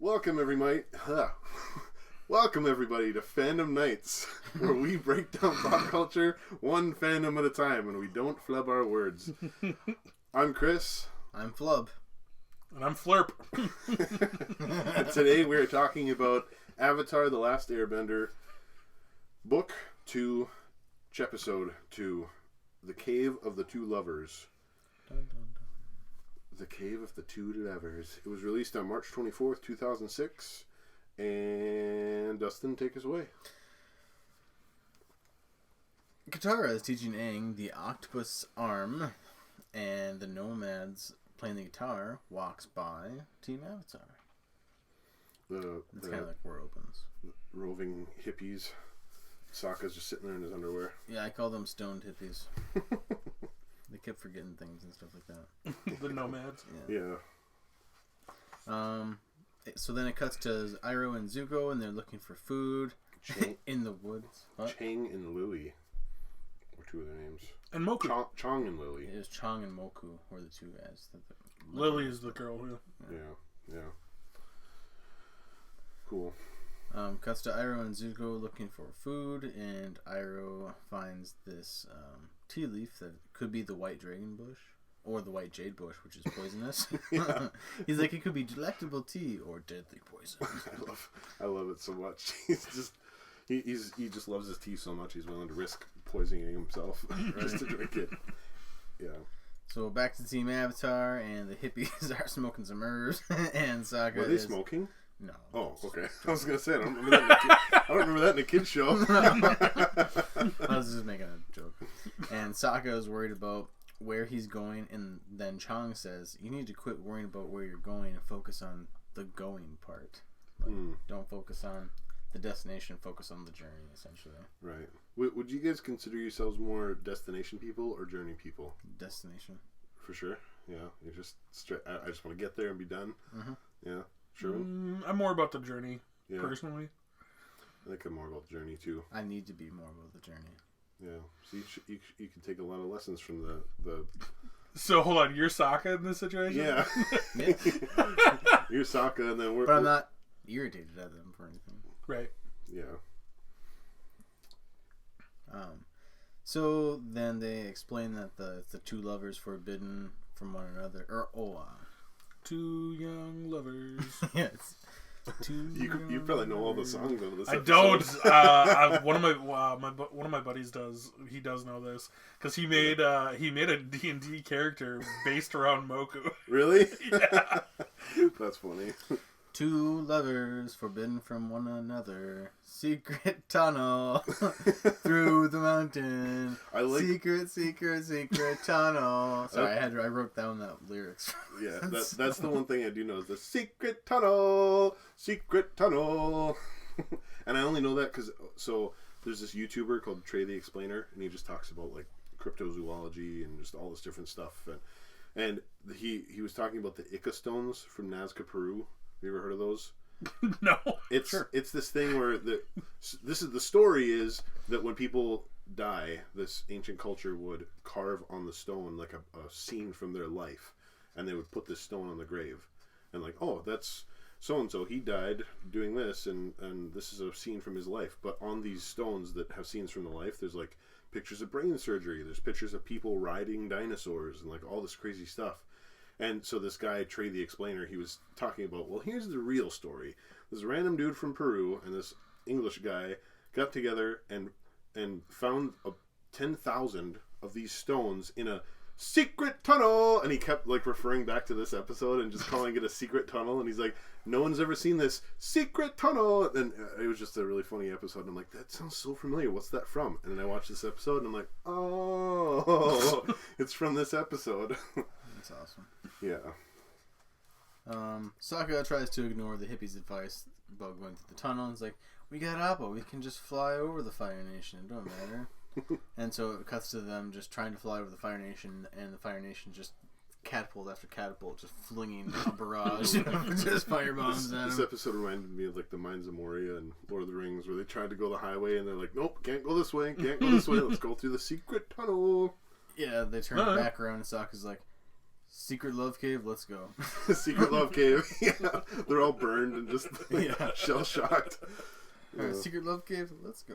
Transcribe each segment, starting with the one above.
Welcome everybody. Welcome everybody to Fandom Nights, where we break down pop culture one fandom at a time, and we don't flub our words. I'm Chris. I'm Flub. And I'm Flurp. And today we are talking about Avatar: The Last Airbender, Book 2, Chepisode 2, The Cave of the Two Lovers. Dun, dun, dun. The Cave of the Two Lovers. It was released on March 24th, 2006. And Dustin, take us away. Katara is teaching Aang the octopus arm, and the nomads playing the guitar walks by Team Avatar. That's kind of like where it opens. Roving hippies. Sokka's just sitting there in his underwear. Yeah, I call them stoned hippies. They kept forgetting things and stuff like that. The nomads. Yeah. So then it cuts to Iroh and Zuko, and they're looking for food in the woods. What? Chang and Lily were two of their names. And Moku. Chong and Lily. It was Chong and Moku were the two guys. Lily is the girl. Yeah. Cool. Cuts to Iroh and Zuko looking for food, and Iroh finds this tea leaf that could be the white dragon bush or the white jade bush, which is poisonous. He's like, it could be delectable tea or deadly poison. I love it so much. He just loves his tea so much he's willing to risk poisoning himself just to drink it. Yeah. So back to Team Avatar, and the hippies are smoking some herbs, and Sokka Were they smoking? No. Oh, okay. I was gonna say I don't remember that in a kid's show. I was just making a joke. And Sokka is worried about where he's going, and then Chong says, "You need to quit worrying about where you're going and focus on the going part. Don't focus on the destination. Focus on the journey, essentially." Right. Would you guys consider yourselves more destination people or journey people? Destination. For sure. Yeah. You're just I just want to get there and be done. Mm-hmm. Yeah. Sure. I'm more about the journey, personally. I think I'm more about the journey too. I need to be more about the journey. Yeah. So you can take a lot of lessons from the. So hold on, you're Sokka in this situation? Yeah. You're Sokka, and then we're. But I'm not irritated at them for anything. Right. Yeah. So then they explain that the two lovers forbidden from one another, Two young lovers. Yes. You probably know all the songs out of this. I episode. don't. One of my buddies does. He does know this because he made a D&D character based around Moku. Really? Yeah. That's funny. Two lovers forbidden from one another. Secret tunnel through the mountain. Secret tunnel. Sorry, I wrote down that lyrics. Yeah, that's the one thing I do know is the secret tunnel. And I only know that because there's this YouTuber called Trey the Explainer, and he just talks about like cryptozoology and just all this different stuff. And he was talking about the Icca stones from Nazca, Peru. Have you ever heard of those? No. It's this thing where the story is that when people die, this ancient culture would carve on the stone like a scene from their life, and they would put this stone on the grave, and like, oh, that's so and so, he died doing this, and this is a scene from his life. But on these stones that have scenes from the life, there's like pictures of brain surgery, there's pictures of people riding dinosaurs, and like all this crazy stuff. And so this guy, Trey the Explainer, he was talking about, well, here's the real story. This random dude from Peru and this English guy got together and found 10,000 of these stones in a secret tunnel. And he kept like referring back to this episode and just calling it a secret tunnel. And he's like, no one's ever seen this secret tunnel. And it was just a really funny episode. And I'm like, that sounds so familiar. What's that from? And then I watched this episode and I'm like, oh, it's from this episode. That's awesome. Yeah. Sokka tries to ignore the hippies' advice about going through the tunnel. He's like, we got Appa. We can just fly over the Fire Nation. It don't matter. And so it cuts to them just trying to fly over the Fire Nation, and the Fire Nation just catapult after catapult, just flinging a barrage of just fire bombs at them. This episode reminded me of like the Mines of Moria and Lord of the Rings, where they tried to go the highway, and they're like, nope, can't go this way, let's go through the secret tunnel. Yeah, they turn back around, and Sokka's like, Secret love cave, let's go. Secret love cave. Yeah, they're all burned and just shell shocked. Alright, secret love cave, let's go.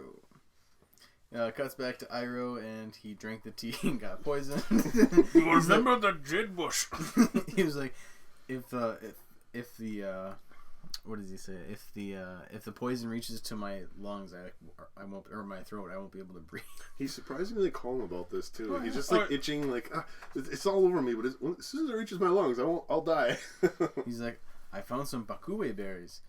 Cuts back to Iroh, and he drank the tea and got poisoned. You remember the jade bush? He was like, if the what does he say? If the poison reaches to my lungs, I won't, or my throat, I won't be able to breathe. He's surprisingly calm about this too. Oh, He's yeah. just like itching, like it's all over me. But as soon as it reaches my lungs, I'll die. He's like, I found some bakue berries.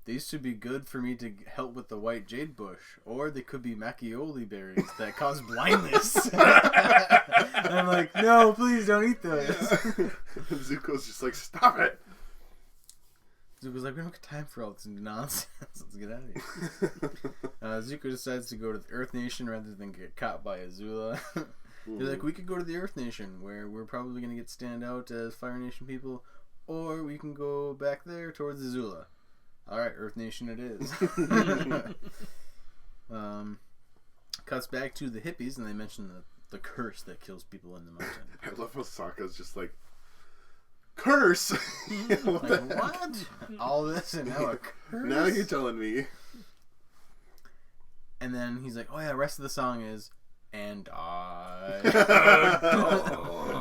They used to be good for me to help with the white jade bush, or they could be machioli berries that cause blindness. And I'm like, no, please don't eat those. Yeah. And Zuko's just like, stop it. Zuko's like, we don't have time for all this nonsense. Let's get out of here. Zuko decides to go to the Earth Nation rather than get caught by Azula. They're like, we could go to the Earth Nation, where we're probably going to get stand out as Fire Nation people, or we can go back there towards Azula. Alright, Earth Nation it is. Cuts back to the hippies, and they mention the curse that kills people in the mountain. I love how Sokka's just like, curse! What? All this and now a curse? Now you're telling me. And then he's like, oh yeah, the rest of the song is, and I.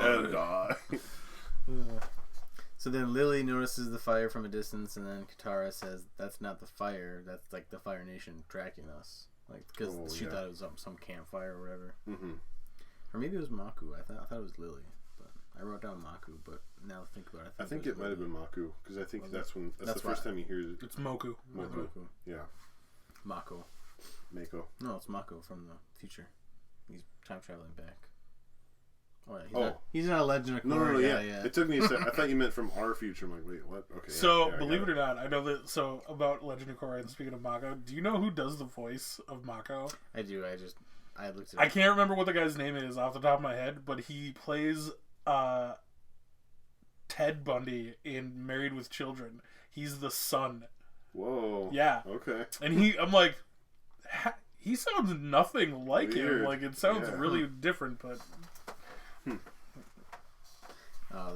And I. So then Lily notices the fire from a distance, and then Katara says, that's not the fire, that's like the Fire Nation tracking us. Like, because she thought it was some campfire or whatever. Mm-hmm. Or maybe it was Maku. I thought it was Lily. But I wrote down Maku, but now to think about it, I think it might have been Maku, because I think that's the first time you hear it. It's Moku. Maku. Yeah. Mako. Mako. No, it's Mako from the future. He's time traveling back. Oh, yeah, he's not a Legend of Korra. No, yeah. It took me a second. I thought you meant from our future. I'm like, wait, what? Okay. So, believe it or not, I know that. So, about Legend of Korra, and speaking of Mako, do you know who does the voice of Mako? I do. I looked it up. I can't remember what the guy's name is off the top of my head, but he plays Ted Bundy in Married with Children. He's the son. Whoa. Yeah. Okay. And I'm like, he sounds nothing like Weird. him. Like, it sounds really different, but.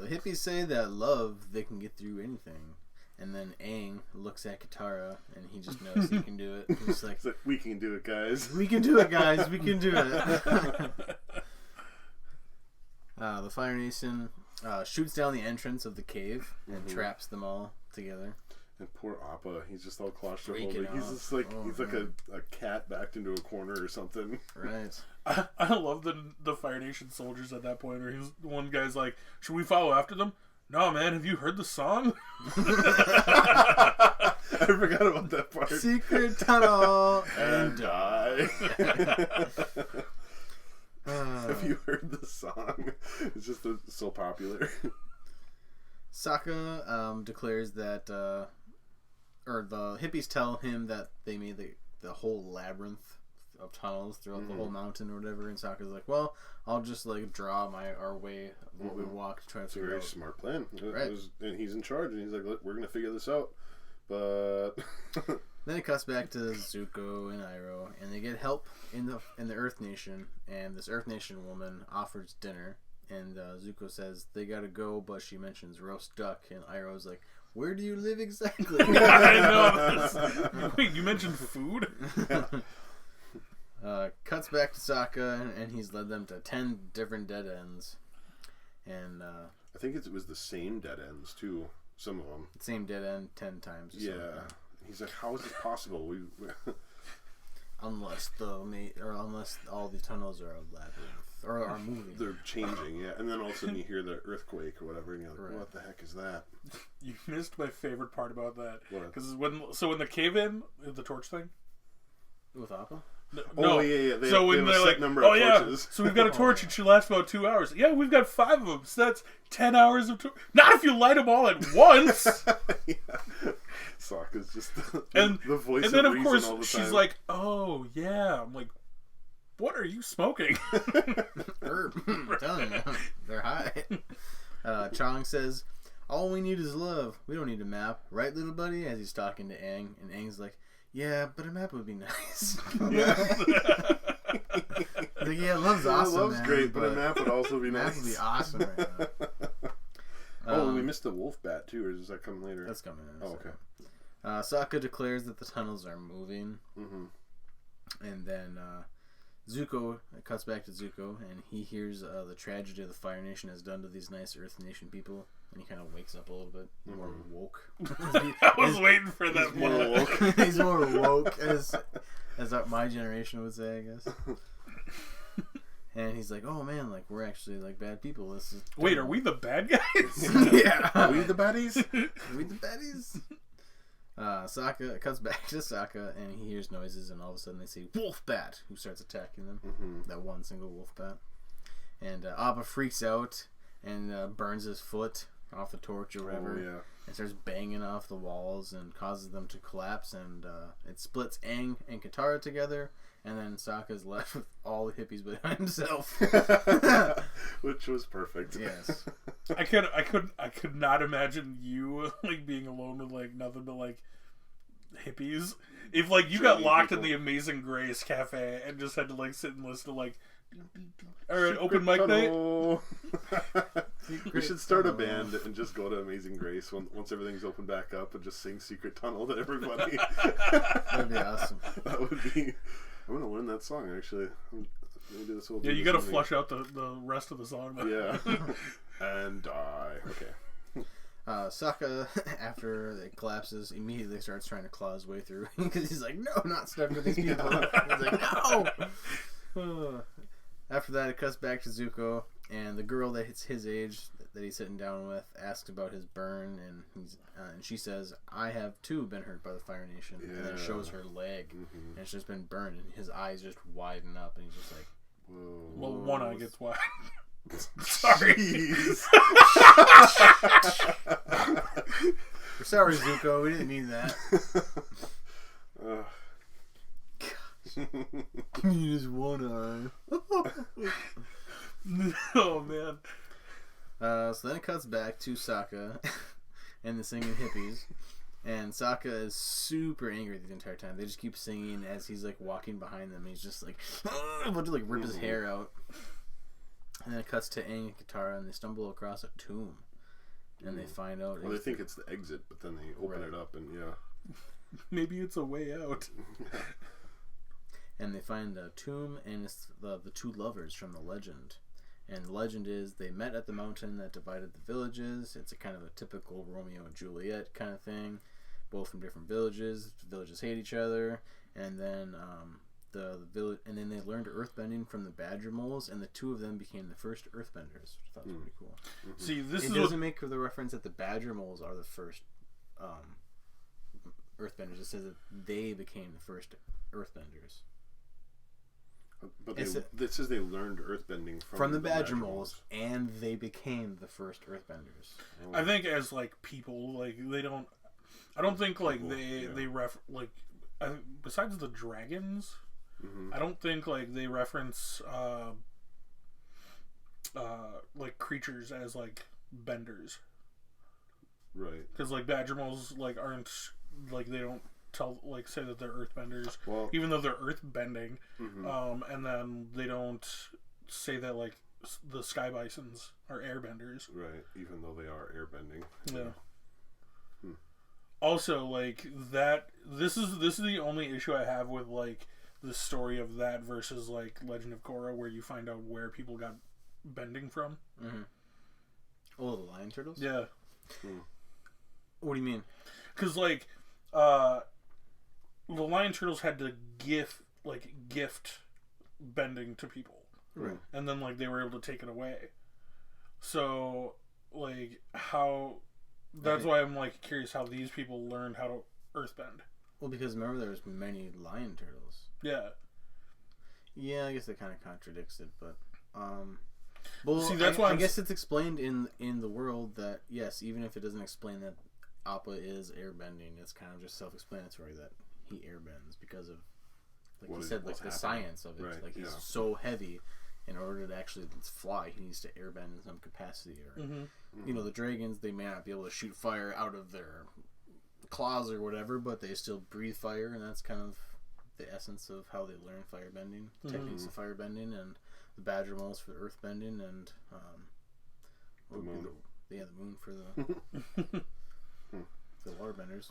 The hippies say that love, they can get through anything. And then Aang looks at Katara, and he just knows he can do it. He's like, we can do it, guys. We can do it, guys. We can do it. The Fire Nation shoots down the entrance of the cave and traps them all together. And poor Appa, he's just all claustrophobic. He's just like like a cat backed into a corner or something. Right. I love the Fire Nation soldiers at that point. Where one guy's like, "Should we follow after them?" No, man. Have you heard the song? I forgot about that part. Secret tunnel and die. Have you heard the song? It's just so popular. Sokka declares that, or the hippies tell him that they made the whole labyrinth of tunnels throughout the whole mountain or whatever, and Sokka's like, well, I'll just like draw our way of what we walked to try to It's a figure very out. smart plan. Right. And he's in charge, and he's like, look, we're gonna figure this out. But Then it cuts back to Zuko and Iroh, and they get help in the Earth Nation, and this Earth Nation woman offers dinner, and Zuko says they gotta go, but she mentions roast duck, and Iroh's like, where do you live exactly? I know. Wait, you mentioned food? Cuts back to Sokka, and he's led them to 10 different dead ends. And I think it was the same dead ends too. Some of them. same dead end 10 times. Or something. He's like, how is this possible? We unless all the tunnels are a labyrinth or are moving. They're changing, yeah. And then all of a sudden you hear the earthquake or whatever, and you're like, what the heck is that? You missed my favorite part about that. What? Because when the cave-in, the torch thing. With Appa? No. Yeah. They So when have a they're set like, number oh of yeah, torches. so we've got a torch and she lasts about 2 hours. Yeah, we've got 5 of them, so that's 10 hours of torch. Not if you light them all at once. Yeah. Sokka's just the voice and then of of reason course all the she's time. like, oh yeah. I'm like, what are you smoking? Herb. I'm telling you, they're high. Chong says, all we need is love. We don't need a map. Right, little buddy? As he's talking to Aang. And Aang's like, yeah, but a map would be nice. think love's awesome. Love's man, great, but a map would also be map nice. would be awesome right now. We missed the wolf bat too, or does that come later? That's coming in. Oh, okay. Sokka declares that the tunnels are moving, and then Zuko, it cuts back to Zuko, and he hears the tragedy the Fire Nation has done to these nice Earth Nation people, and he kind of wakes up a little bit, more woke. I was waiting for that one. He's more woke, as my generation would say, I guess. And he's like, "Oh man, like we're actually like bad people. This is Wait, are we the bad guys? yeah, Are we the baddies? Are we the baddies?" Sokka cuts back to Sokka, and he hears noises, and all of a sudden they see Wolf Bat, who starts attacking them. That one single Wolf Bat, and Appa freaks out and burns his foot off the torch or whatever, and starts banging off the walls and causes them to collapse, and it splits Aang and Katara together, and then Sokka's left with all the hippies but himself, which was perfect. Yes, I could not imagine you like being alone with like nothing but like hippies. If like you got locked in the Amazing Grace cafe and just had to like sit and listen to like, all right, open mic night. We should start a band and just go to Amazing Grace once everything's opened back up and just sing Secret Tunnel to everybody. That'd be awesome. That would be. I'm gonna learn that song actually. Maybe this will. Yeah, you gotta flush out the rest of the song. Though. Yeah. And die. Okay. Sokka, after it collapses, immediately starts trying to claw his way through because he's like, "No, not stuck with these people." He's like, "No." After that, it cuts back to Zuko, and the girl that's his age that he's sitting down with asks about his burn, and and she says, "I have too been hurt by the Fire Nation." Yeah. And then it shows her leg, and it's just been burned, and his eyes just widen up, and he's just like, "Whoa." Well, one eye gets wide. Sorry. We're sorry, Zuko. We didn't mean that. You just one eye. Oh man. So then it cuts back to Sokka and the singing hippies, and Sokka is super angry the entire time. They just keep singing as he's like walking behind them. He's just like about to like rip his hair out. And then it cuts to Aang and Katara, and they stumble across a tomb, and they find out. Well, they think it's the exit, but then they open it up, and maybe it's a way out. And they find a tomb, and it's the two lovers from the legend. And the legend is they met at the mountain that divided the villages. It's a kind of a typical Romeo and Juliet kind of thing, both from different villages. The villages hate each other, and then the village, and then they learned earthbending from the Badger Moles, and the two of them became the first earthbenders, which I thought was pretty cool. See, it doesn't make the reference that the Badger Moles are the first earthbenders. It says that they became the first earthbenders. But it says they learned earthbending from the Badger Moles, and they became the first earthbenders. I think as like people, like they don't. I don't think like they like. Besides the dragons, I don't think like they reference like creatures as like benders. Right. Because like Badger Moles like aren't like they don't say that they're earthbenders, even though they're earthbending, and then they don't say that like the sky bisons are airbenders, right? Even though they are airbending. Yeah. Also, like that, this is the only issue I have with like the story of that versus like Legend of Korra, where you find out where people got bending from. Oh, the lion turtles. Yeah. What do you mean? Because like the lion turtles had to gift bending to people, right? And then like they were able to take it away. So like how that's why I'm like curious how these people learned how to earthbend. Well, because remember there's many lion turtles. Yeah. Yeah, I guess that kind of contradicts it, but well, see, that's why I guess it's explained in the world that yes, even if it doesn't explain that Appa is airbending, it's kind of just self-explanatory that he airbends because of, like you said, like the science of it. Right, like he's so heavy, in order to actually fly, he needs to airbend in some capacity. Or you know, the dragons, they may not be able to shoot fire out of their claws or whatever, but they still breathe fire, and that's kind of the essence of how they learn firebending, techniques of firebending, and the badger moles for earthbending, and The moon. The moon for the for the waterbenders.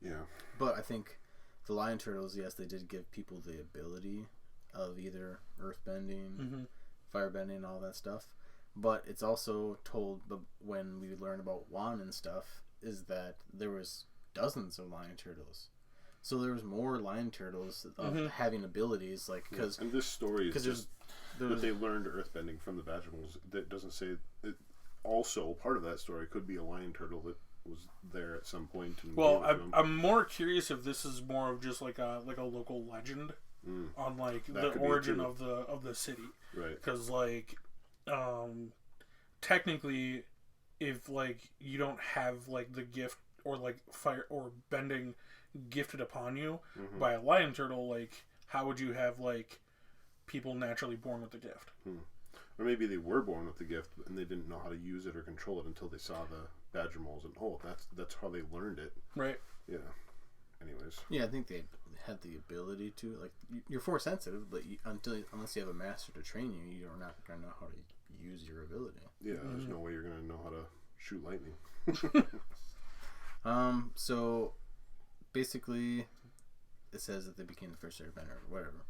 Yeah. But I think the lion turtles, yes, they did give people the ability of either earthbending, firebending, all that stuff. But it's also told when we learn about Juan and stuff is that there was dozens of lion turtles. So there was more lion turtles of having abilities, like because and this story is just that they learned earthbending from the vaginals. That doesn't say it. Also, part of that story could be a lion turtle that was there at some point. And I'm more curious if this is more of just like a local legend on like the origin of the city, right? Because like technically, if like you don't have like the gift or like fire or bending gifted upon you by a lion turtle, like how would you have like people naturally born with the gift? Or maybe they were born with the gift and they didn't know how to use it or control it until they saw the badger moles, and that's how they learned it. Right. Yeah. Anyways. Yeah, I think they had the ability to, like, you're force sensitive, but unless you have a master to train you, you're not gonna know how to use your ability. Yeah, there's no way you're gonna know how to shoot lightning. So basically, it says that they became the first airbender or whatever.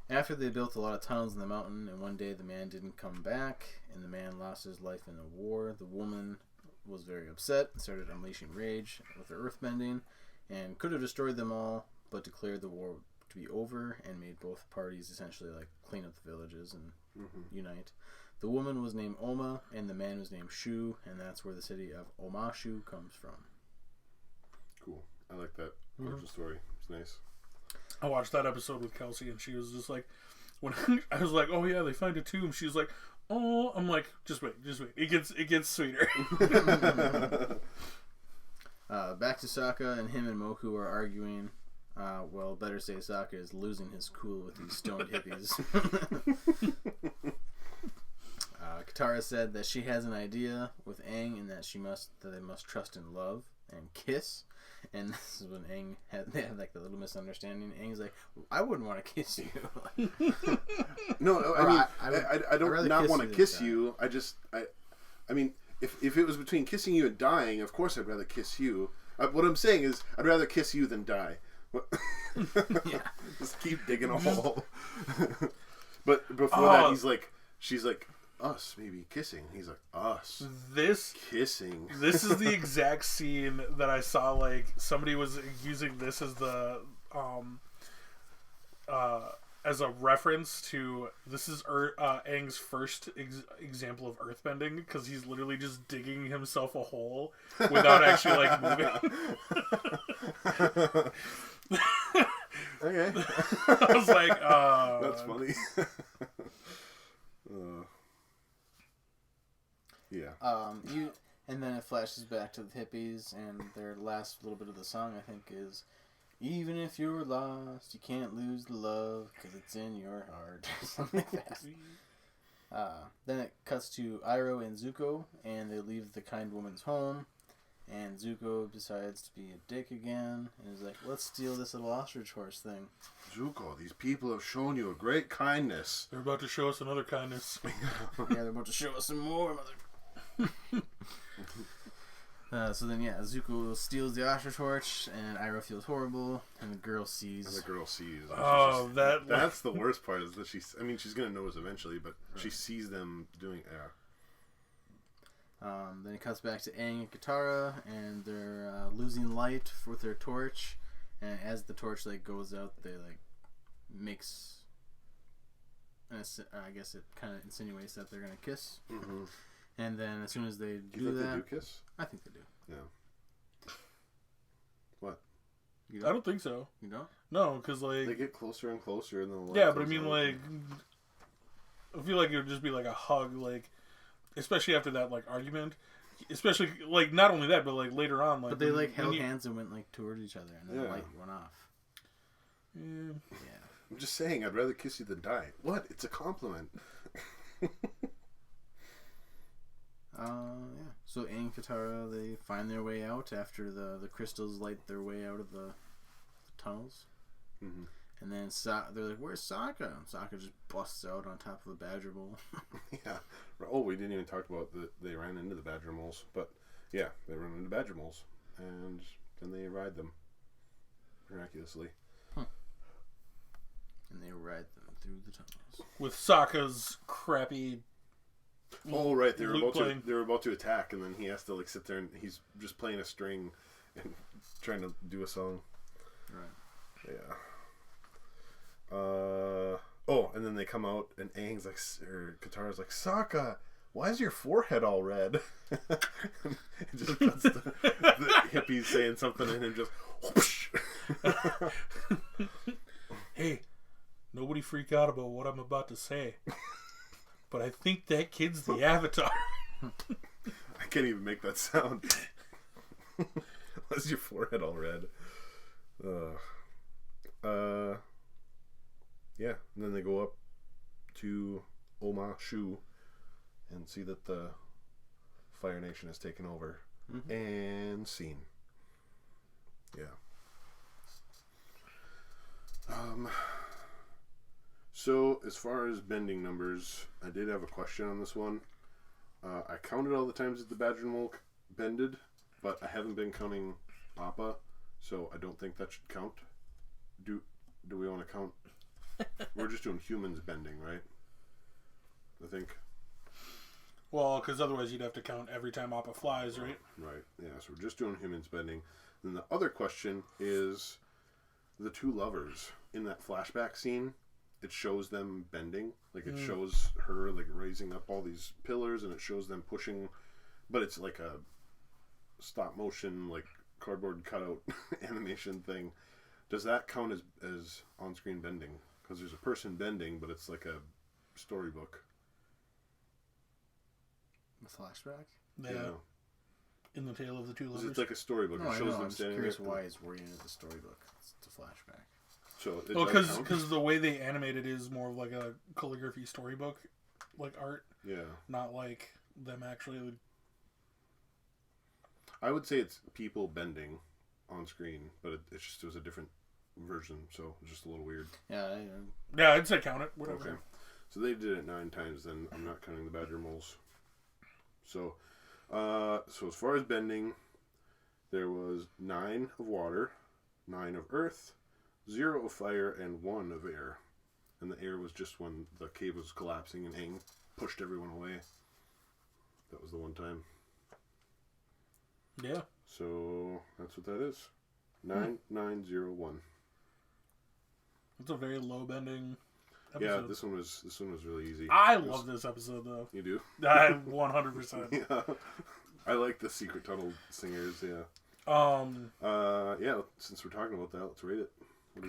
After they built a lot of tunnels in the mountain, and one day the man didn't come back, and the man lost his life in a war, the woman was very upset and started unleashing rage with her earthbending, and could have destroyed them all, but declared the war to be over and made both parties essentially like clean up the villages and unite. The woman was named Oma, and the man was named Shu, and that's where the city of Omashu comes from. Cool. I like that origin story. It's nice. I watched that episode with Kelsey, and she was just like, when I was like, "Oh yeah, they find a tomb," she was like, "Oh," I'm like, "Just wait, it gets sweeter." Back to Sokka, and him and Moku are arguing. Well, better say Sokka is losing his cool with these stoned hippies. Katara said that she has an idea with Aang, and that they must trust and love and kiss. And this is when they had like the little misunderstanding. Aang's like, I wouldn't want to kiss you. No, I don't not want to kiss you. I mean, if it was between kissing you and dying, of course I'd rather kiss you. What I'm saying is, I'd rather kiss you than die. Yeah. Just keep digging a hole. But before that, she's like, us maybe kissing. He's like, us kissing. This is the exact scene that I saw. Like somebody was using this as the as a reference to this is Aang's first example of earthbending, because he's literally just digging himself a hole without actually like moving. Okay. I was like, that's funny. Yeah. And then it flashes back to the hippies, and their last little bit of the song, I think, is, even if you're lost, you can't lose the love, because it's in your heart, or something like that. Then it cuts to Iroh and Zuko, and they leave the kind woman's home, and Zuko decides to be a dick again, and is like, let's steal this little ostrich horse thing. Zuko, these people have shown you a great kindness. They're about to show us another kindness. Yeah, they're about to show us some more, mother... So then, Zuko steals the ostrich horse, and Iroh feels horrible, and the girl sees. Oh, that's the worst part, is that she's gonna notice eventually, but she sees them doing. Then it cuts back to Aang and Katara, and they're losing light with their torch, and as the torch goes out, they makes. And I guess it kind of insinuates that they're gonna kiss. Mm-hmm. And then as soon as they do you think that... they do kiss? I think they do. Yeah. What? I don't think so. You don't? No, because they get closer and closer, and then the light yeah, but I goes mean, out. I feel like it would just be like a hug, especially after that argument. Especially not only that, but later on, But they held hands and went towards each other, and then the light went off. Yeah. I'm just saying, I'd rather kiss you than die. What? It's a compliment. So Aang and Katara, they find their way out after the crystals light their way out of the tunnels. Mm-hmm. And then they're like, "Where's Sokka?" And Sokka just busts out on top of the badger bowl. Yeah. Oh, we didn't even talk about they ran into the badger moles, but yeah, they ran into badger moles, and then they ride them miraculously. And they ride them through the tunnels with Sokka's crappy. Oh right, they were playing. about to attack, and then he has to like sit there and he's just playing a string and trying to do a song. Right. Yeah. Oh, and then they come out, and Aang's like, or Katara's like, Sokka, why is your forehead all red? It just cuts the hippies saying something, and him just, whoosh. Hey, nobody freak out about what I'm about to say, but I think that kid's the Avatar. I can't even make that sound. Why is your forehead all red? Yeah, and then they go up to Oma Shu and see that the Fire Nation has taken over. Mm-hmm. And scene. Yeah. So, as far as bending numbers, I did have a question on this one. I counted all the times that the Badger Mole bended, but I haven't been counting Appa, so I don't think that should count. Do we want to count? We're just doing humans bending, right? I think. Well, because otherwise you'd have to count every time Appa flies, right? Right, yeah, so we're just doing humans bending. Then the other question is the two lovers. In that flashback scene, it shows them bending. Like, it shows her, like, raising up all these pillars, and it shows them pushing, but it's like a stop motion, like, cardboard cutout animation thing. Does that count as on-screen bending? Because there's a person bending, but it's like a storybook. The flashback? Yeah. In the Tale of the Two Lovers. It's like a storybook. No, it shows them I'm just standing curious there. why it's wording it as a storybook. It's a flashback. So well, because the way they animate it is more of like a calligraphy storybook, like art. Yeah. Not like them actually. I would say it's people bending on screen, but it was a different version, so it's just a little weird. Yeah. Yeah, I'd say count it. Whatever. Okay. So they did it 9 times, then I'm not counting the badger moles. So, as far as bending, there was 9 of water, 9 of earth, 0 of fire, and 1 of air. And the air was just when the cave was collapsing and Aang pushed everyone away. That was the one time. Yeah. So that's what that is. 9901. It's a very low bending episode. Yeah, this one was really easy. I love this episode though. You do? I 100%. Yeah. I like the secret tunnel singers, yeah. Yeah, since we're talking about that, let's rate it.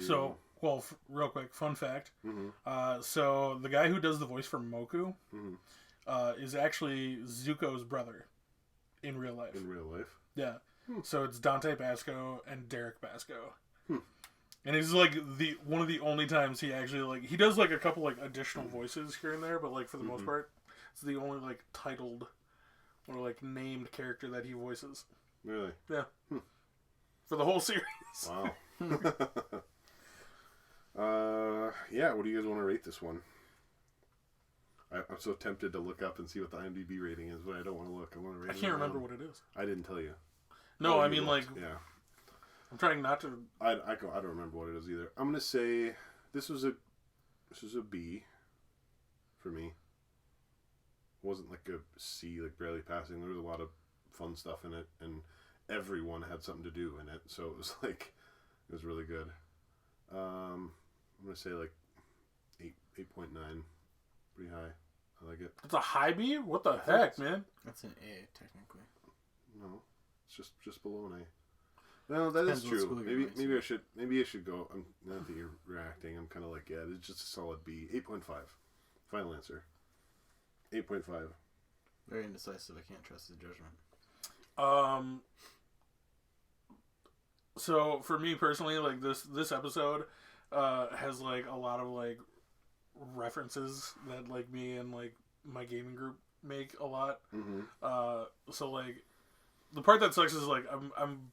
So, well, real quick, fun fact. Mm-hmm. So the guy who does the voice for Moku is actually Zuko's brother in real life. In real life? Yeah. So it's Dante Basco and Derek Basco. And it's like one of the only times he actually like he does like a couple like additional voices here and there, but like for the most part, it's the only like titled or like named character that he voices. Really? Yeah. For the whole series. Wow. Yeah, what do you guys want to rate this one? I'm so tempted to look up and see what the Imdb rating is, but I don't want to look. I want to rate it. I can't remember what it is. I didn't tell you. No, I mean like yeah. I'm trying not to. I don't remember what it is either. I'm gonna say this was a B for me. It wasn't like a C, like barely passing. There was a lot of fun stuff in it, and everyone had something to do in it, so it was like it was really good. I'm gonna say like 8.9, pretty high. I like it. It's a high B? What the heck, man? That's an A, technically. No, it's just below an A. No, that is true. Maybe I should go. Now that you're reacting, I'm kind of like, yeah, it's just a solid B. 8.5. Final answer. 8.5. Very indecisive. I can't trust his judgment. So for me personally, like this episode has like a lot of like references that like me and like my gaming group make a lot. So like the part that sucks is like I'm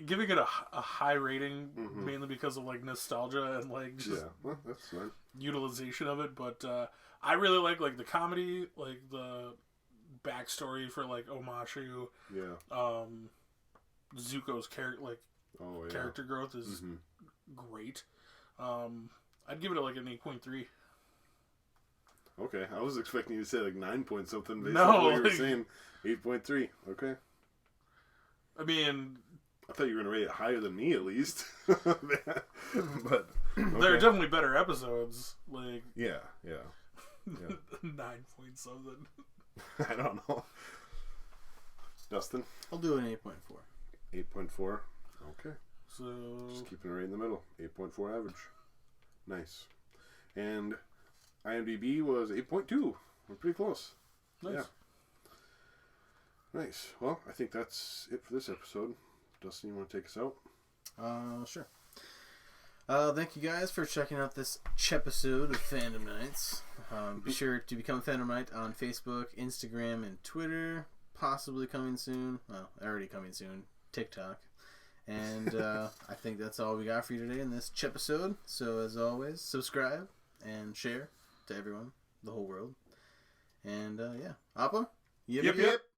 giving it a high rating, mainly because of like nostalgia and like just well, that's fine. utilization of it. But I really like the comedy, like the backstory for like Omashu. Zuko's character growth is great. I'd give it like an 8.3. Okay, I was expecting you to say like 9 point something. Based No, on what you were saying 8.3. Okay. I mean, I thought you were going to rate it higher than me, at least. But okay. There are definitely better episodes. Like yeah. 9 point something. I don't know. Dustin? I'll do an 8.4. 8.4. Okay. So just keeping it right in the middle. 8.4 average. Nice. And IMDb was 8.2. We're pretty close. Nice. Yeah. Nice. Well, I think that's it for this episode. Dustin, you want to take us out? Sure. Thank you guys for checking out this Chepisode of Fandom Nights. Be sure to become a Fandom Night on Facebook, Instagram, and Twitter. Possibly coming soon. Well, already coming soon. TikTok. And I think that's all we got for you today in this Chepisode. So as always, subscribe and share to everyone, the whole world. And yeah, Appa? Yep.